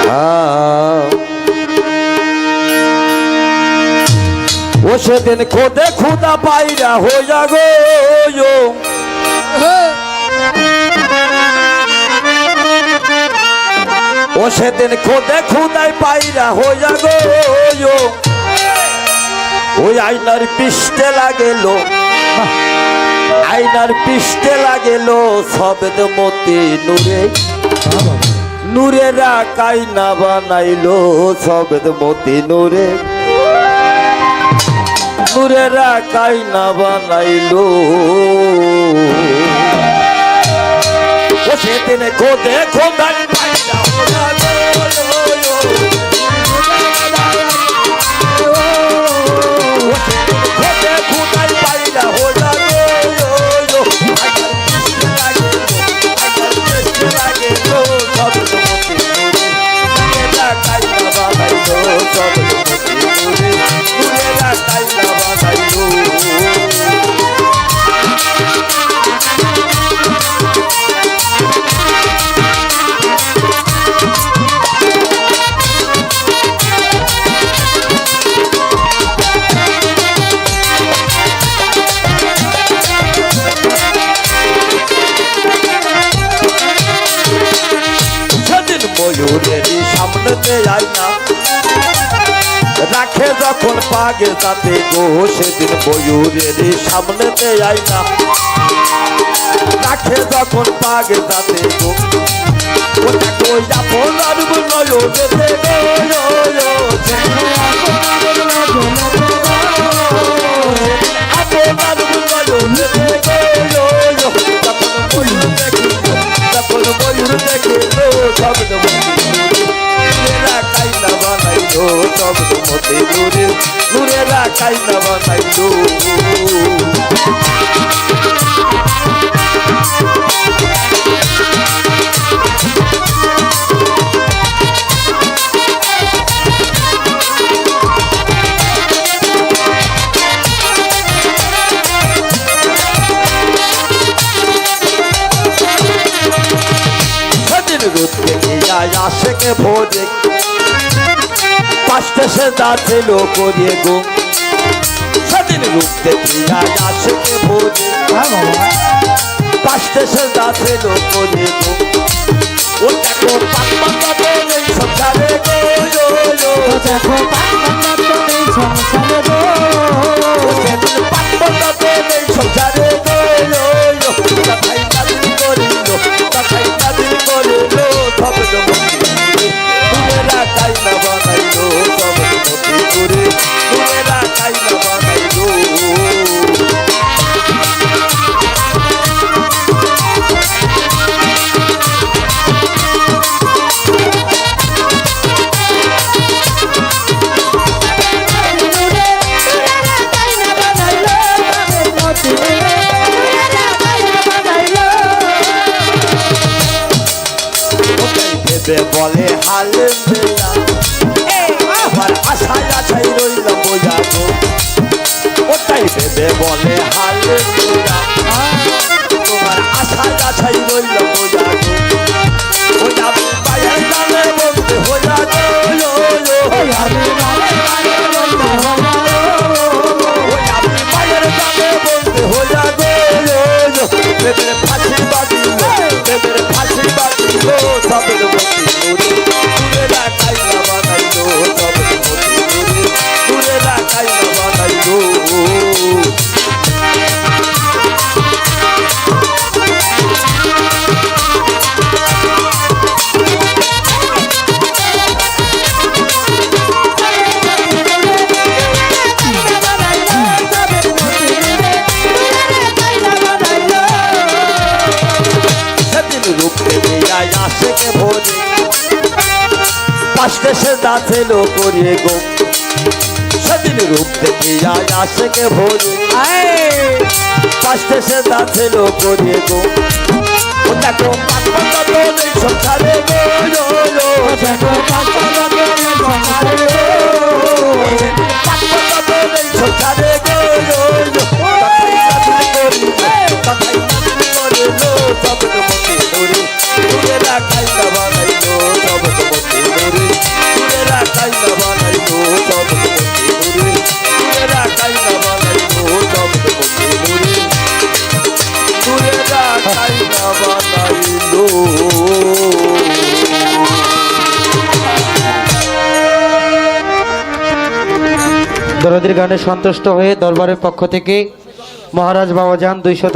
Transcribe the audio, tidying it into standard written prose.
ও সেদিন খোদে খুদা পাইরা হয়ে যাগো ও সেদিন খোদে খুদাই পাইরা হয়ে যাগো ওই আইনার পৃষ্ঠে লাগেল আইনার পৃষ্ঠে লাগেল সবেদ মতি নূরে নূরেরা কাইনা বানাইলো সবেদ মতি নূরে নূরেরা কাইনা বানাইলো ও সেদিন খোদে খোদাই পাইরা হয়ে ময়ূরেরই সামনেতে আইনা রাখে যখন পাগে তাতে গো সেদিন ময়ূরেরই সামনেতে আইনা রাখে যখন পাগে তাতে গো ওটা কই আপনার নয়নে ময়ূর দেখে শব্দ নূরেরা কাইনা বানাইলো শব্দ মতে নূরে নূরেরা কাইনা বানাইলো আশেকে ভোরে পাঁচটা সে দাঁড়িল করিয়ে গো সেদিন রূপ দেখিয়া আশেকে ভোরে পাঁচটা সে দাঁড়িল করিয়ে গো ও দেখো পাকপাতা নেই সংসারে গো দেখো পাকপাতা নেই সংসারে গো সেদিন পাকপাতা নেই সংসারে গো কথাই কাদিল করিল কথাই কাদিল করিল শব্দ নূরেরা কাইনা বানাইলো শব্দ মতি নূরে নূরেরা কাইনা বানাইলো বলে হাল আমার আশায় আশাই রইল বোঝাবো ওটাই ভেবে বলে হাল তোমার আশায় আশাই রইল বোঝাবো ওই আমি পায়ের দালে বলতে হইয়া ওই আমি পায়ের দালে বলতে হইয়া প্রেমের ফাঁসি বাঁধিল প্রেমের ফাঁসি বাঁধিল শব্দ মতি নূরেরা কাইনা বানাইলো শব্দ মতি নূরেরা কাইনা বানাইলো আশেকে ভোরে পাঁচটা সে দাঁড়িল করিয়ে গো সেদিন রূপ দেখিয়া আশেকে ভোরে পাঁচটা সে দাঁড়িল করিয়ে গো ও দেখো পাকপাতা নেই সংসারে গো দেখো পাকপাতা নেই সংসারে পাকপাতা নেই সংসারে গো কথাই কাদিল করিল শব্দ মতি নূরে নূরেরা কাইনা বানাইলো শব্দ মতি নূরে দরদির গানে সন্তুষ্ট হয়ে দরবারের পক্ষ থেকে মহারাজ বাবাজান 200